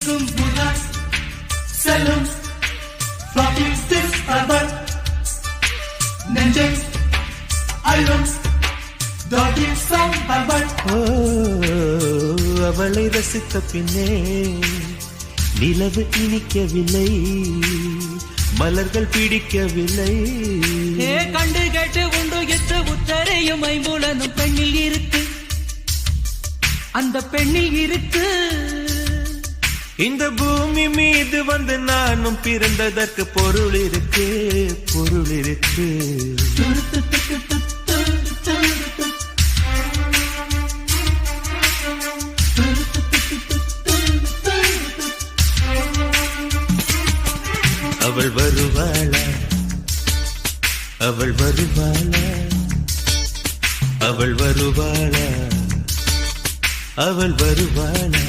வீசும் புல்லாய் செல்லும் floppy sticks அவர் நெஞ்சை அழும் doggy song அவர் அவளை ரசித்த பின்னே நிலவு இனிக்கவில்லை மலர்கள் பிடிக்கவில்லை கண்டு கேட்டு உண்டு எட்டு உத்தரையும் ஐம்புலனும் பெண்ணில் இருக்கு அந்த பெண்ணில் இருக்கு இந்த பூமி மீது வந்து நானும் பிறந்ததற்கு பொருள் இருக்கு பொருள் இருக்கு அவள் வருவாளா அவள் வருவாளா அவள் வருவாளா அவள் வருவாளா